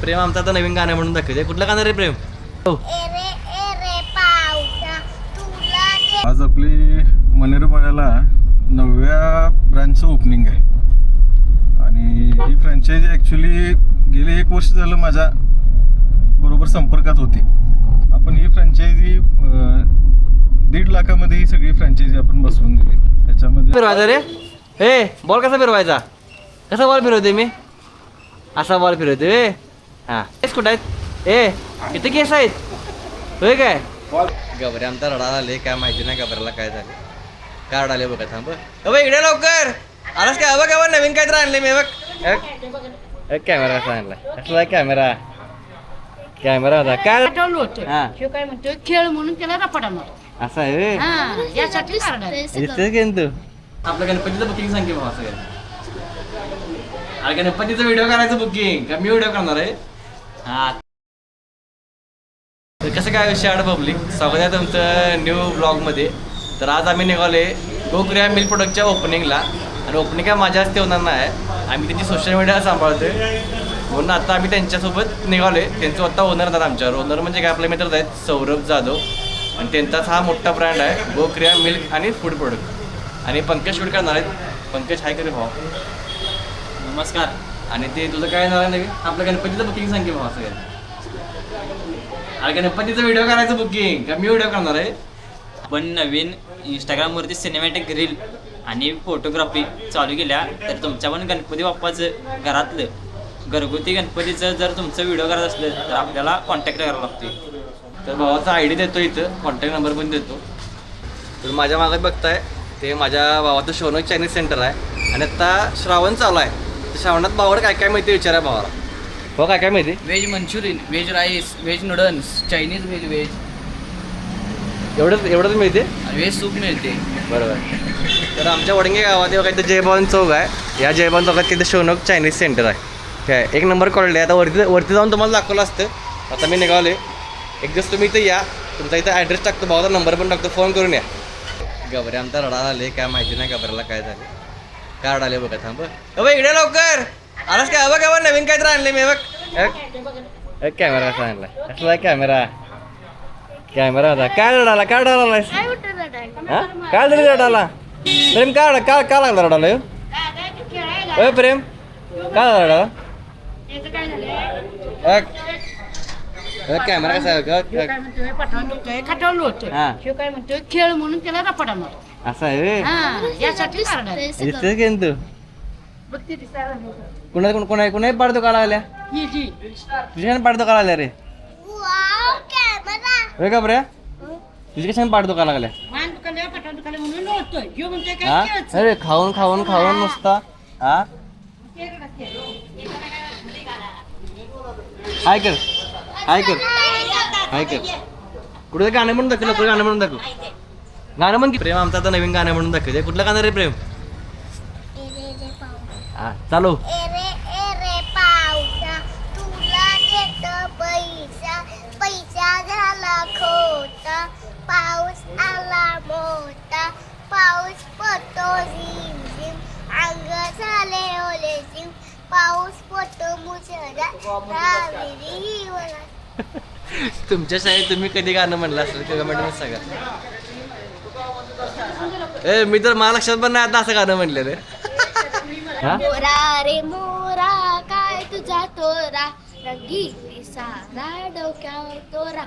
प्रेम आमचा आता नवीन गाणं म्हणून दाखवते. कुठलं गाणं रे प्रेम? आज आपली मनेरमळ्याला 9व्या ब्रँचचं ओपनिंग आहे आणि ही फ्रँचायझी ॲक्च्युली गेले 1 वर्ष झालं माझ्या बरोबर संपर्कात होती. आपण ही फ्रँचायझी 1.5 लाखामध्ये ही सगळी फ्रँचायझी आपण बसवून दिली. त्याच्यामध्ये फिरवायचा रे? हे बॉल कसा फिरवायचा? कसा बॉल फिरवते मी? असा बॉल फिरवते. हां केस कुठं आहेत? किती केस आहेत? होय काय? गबरे आमचा रडा आले काय माहिती नाही गबऱ्याला काय झालं. काय रडाले बघा थांब. इकडे लवकर आलास काय? बघा नवीन काहीतरी आणले मी. बघ कॅमेरा कसा आणला? कसला कॅमेरा? कॅमेरा होता काय? काय म्हणतोय खेळ म्हणून त्याला रपाटा मार असं आहे यासाठी तू आपल्या गणपतीचं बुकिंग सांग की भावा सगळ्यांना. अरे गणपतीचं व्हिडिओ करायचं बुकिंग का मी व्हिडिओ करणार आहे? हा तर कसं काय विषय पब्लिक स्वागत आहे तुमचं न्यू ब्लॉगमध्ये. तर आज आम्ही निघाले गोक्रिया मिल्क प्रोडक्टच्या ओपनिंगला आणि ओपनिंग काय माझ्या हस्ते होणार नाही. आम्ही त्यांची सोशल मीडिया सांभाळतोय म्हणून आता आम्ही त्यांच्यासोबत निघालोय. त्यांचं आता ओनर आहेत आमच्यावर. ओनर म्हणजे काय आपले मित्रच आहेत सौरभ जाधव आणि त्यांचाच हा मोठा ब्रँड आहे गोक्रिया मिल्क आणि फूड प्रोडक्ट. आणि पंकज शूट करणार आहेत. पंकज हाय करे भाऊ नमस्कार. आणि ते तुझं काय येणार आहे नवीन? आपल्या गणपतीचं बुकिंग सांग की भावा सगळ्यांना. अरे गणपतीचं व्हिडिओ करायचं बुकिंग का मी व्हिडिओ करणार आहे? पण नवीन इंस्टाग्रामवरती सिनेमॅटिक रील आणि फोटोग्राफी चालू केल्या. तर तुमच्या पण गणपती बाप्पाचं घरातलं घरगुती गणपतीचं जर तुमचं व्हिडिओ करत असलं तर आपल्याला कॉन्टॅक्ट करायला लागतो. तर भावाचा आय डी देतो इथं, कॉन्टॅक्ट नंबर पण देतो. तर माझ्या मागत बघताय ते माझ्या भावाचं शोनक चायनीज सेंटर आहे आणि आता श्रावण चालू आहे. तर श्रावणात भावाला काय काय माहिती विचारा भावाला. हो काय काय माहिती? Veg Manchurian, veg rice, veg noodles, Chinese veg एवढंच मिळते आणि व्हेज सूप मिळते. बरोबर. तर आमच्या वडंगे गावात काही तर जयभवन चौक आहे. या जयभवन चौकात तिथे शोनक चायनीज सेंटर आहे. काय 1 नंबर क्वालिटी आहे. आता वरती जाऊन तुम्हाला दाखवलं असतं. आता मी निघाले. एक दिवस तुम्ही इथं या. तुमचा इथं ॲड्रेस टाकतो, भावाचा नंबर पण टाकतो, फोन करून या. गबरे आमचा रडा आले काय माहिती नाही गबऱ्याला काय झालं. काय रडाले बघा थांब. इकडे लवकर आलास काय? बघा नवीन काहीतरी आणले मी. बघ कॅमेरा कसा आणला? कसला कॅमेरा? कॅमेरा होता काय रडाला? काय रडालायस? हा काय झालं रडाला? प्रेम काय लागला रडाला? हो प्रेम काय रडाला? कॅमेरा कसा आहे? खटवलं होतं हा. शिव काय म्हणतोय खेळ म्हणून त्याला रपाटा मार असं आहे यासाठी दिसतेस की तू? कुणा पाडतो काढा आल्या? तुझ्या पाडतो काढा आल्या रे? होय का बऱ्या? तुझ्या कशाने पाडतो काढा आल्या? हा अरे खाऊन खाऊन खाऊन नुसता. हा हाय कर हाय कर हाय कर. कुठे गाणं म्हणून दाखव. लवकर गाणं म्हणून दाखव. गाणं म्हण की. प्रेम आमचा आता नवीन गाणं म्हणून दाखवते. कुठलं गाणं रे प्रेम? हा चालू. पैसा झाला खोटा, पाऊस आला मोठा, पाऊस पडतो झिम झिम, अंग झाले ओले झिम, पाऊस पडतो मुसळधार, तुमच्या शाळेत तुम्ही कधी गाणं म्हणलं असेल किंवा मॅडम सांगा. मी तर मला लक्षात पण नाही आता असं गाणं म्हणलं रे. मोरा रे मोरा काय तुझा तोरा, रंगीत सारा डोक्यावर तोरा,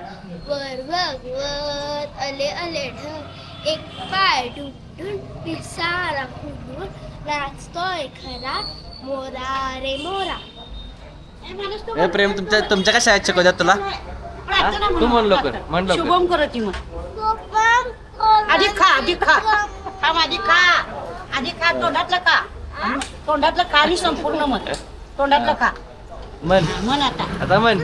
वर बघवत अले अले ढग, एक पाय डुंडून पिसारा फुलून नाचतोय खरा, मोरा रे मोरा. प्रेम तुमच्या काय शाळेत शिकवतात तुला? तू म्हण लवकर म्हण लवकर. शुभम करत आधी खा तोंडातलं खा आणि संपूर्ण मन तोंडातलं खा म्हण आता म्हण.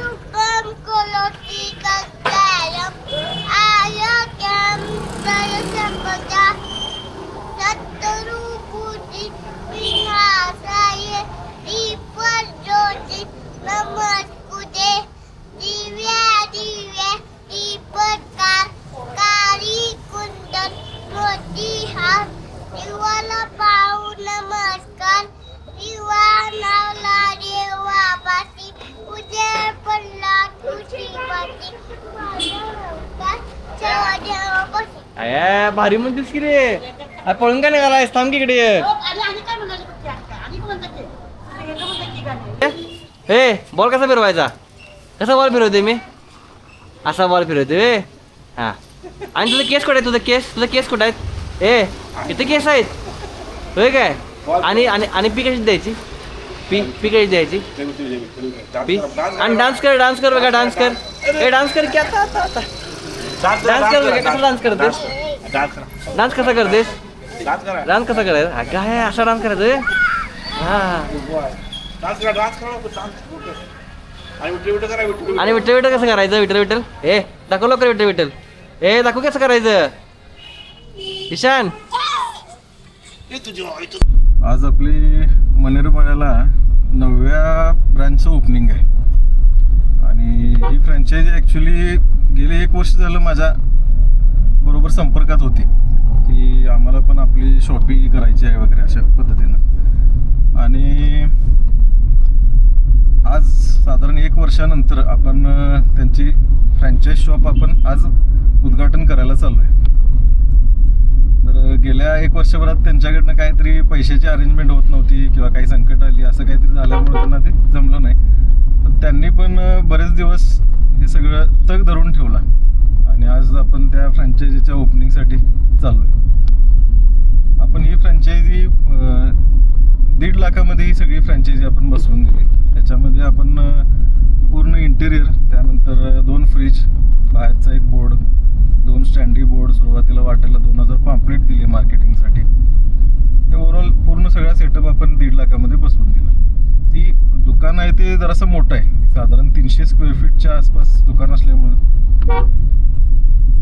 दिव्या दिव्या दीपकार, कारी कुंदन मोती हार, दिवाला पाहू नमस्कार, दिवा नावला देवा पाशी, उजे अया भारी म्हणतेस की रे अरे पळून काय निघाला थांब की इकडे ये. ए बॉल कसा फिरवायचा कसा बॉल फिरवते मी असा बॉल फिरवते वे हा आणि तुझं केस कुठे आहे तुझं केस कुठं आहेत ए इथे केस आहेत होय काय आणि आणि आणि पी कशी द्यायची पी कशी द्यायची पी आणि डान्स कर बघा डान्स कर की आता डान्स कर बघा कसा डान्स करतेस डान्स कसा करतेस डान्स कसा करायचा काय असा डान्स करायचा हा आणि विठ्ठल कसं करायचं विठ्ठल ए दाखव लवकर विठ्ठल ए दाखव कसं करायचं ईशान आज आपली मनेरमळ्याला 9व्या ब्रँचचं ओपनिंग आहे आणि ही फ्रँचायझी ॲक्च्युली गेले 1 वर्ष झालं माझ्या बरोबर संपर्कात होती की आम्हाला पण आपली शॉपिंग करायची आहे वगैरे अशा पद्धतीनं आणि आज साधारण 1 वर्षानंतर आपण त्यांची फ्रँचाईज शॉप आपण आज उद्घाटन करायला चाललो आहे. तर गेल्या 1 वर्षभरात त्यांच्याकडनं काहीतरी पैशाची अरेंजमेंट होत नव्हती किंवा काही संकट आली असं काहीतरी झाल्यामुळे त्यांना ते जमलं नाही. पण त्यांनी पण बरेच दिवस हे सगळं तग धरून ठेवला आणि आज आपण त्या फ्रँचायझीच्या ओपनिंगसाठी चाललो आहे. आपण ही फ्रँचायझी 1.5 लाखामध्ये ही सगळी फ्रँचायझी आपण बसवून दिली. त्याच्यामध्ये आपण पूर्ण इंटेरियर त्यानंतर 2 फ्रीज बाहेरचा एक बोर्ड 2 स्टँडी बोर्ड सुरुवातीला वाटायला 2000 पॅम्पलेट दिले मार्केटिंगसाठी. हे ओव्हरऑल पूर्ण सगळा सेटअप आपण 1.5 लाखामध्ये बसवून दिला. ती दुकान आहे ते जरासं मोठं आहे साधारण 300 स्क्वेअर फीटच्या आसपास दुकान असल्यामुळं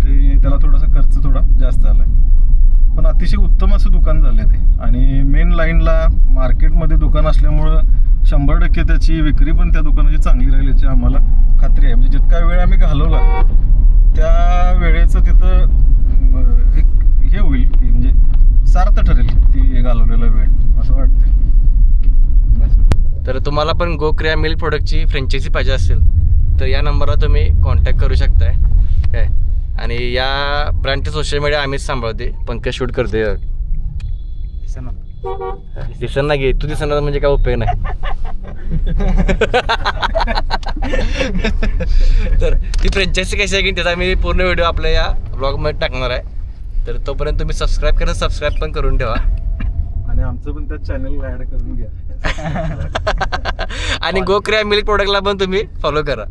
ते त्याला थोडासा खर्च थोडा जास्त आला आहे पण अतिशय उत्तम असं दुकान झालं आहे ते आणि मेन लाईनला मार्केटमध्ये दुकान असल्यामुळं 100% त्याची विक्री पण त्या दुकानाची चांगली राहील याची आम्हाला खात्री आहे. म्हणजे जितका वेळ आम्ही घालवला त्या वेळेचं तिथं एक हे होईल की म्हणजे सार्थ ठरेल ती घालवलेला वेळ असं वाटतं. तर तुम्हाला पण गोक्रिया मिल्क प्रोडक्टची फ्रँचायझी पाहिजे असेल तर या नंबरला तुम्ही कॉन्टॅक्ट करू शकताय काय आणि या ब्रँडचे सोशल मीडिया आम्हीच सांभाळते पंकज शूट करते दिसन ना घे तू दिसणार म्हणजे काय उपयोग नाही. तर ती फ्रँचायझी कशी आहे की त्याचा मी पूर्ण व्हिडिओ आपल्या या ब्लॉगमध्ये टाकणार आहे तर तोपर्यंत तुम्ही सबस्क्राईब पण करून ठेवा आणि आमचं पण त्या चॅनलला ॲड करून घ्या आणि गोक्रिया मिल्क प्रोडक्टला पण तुम्ही फॉलो करा.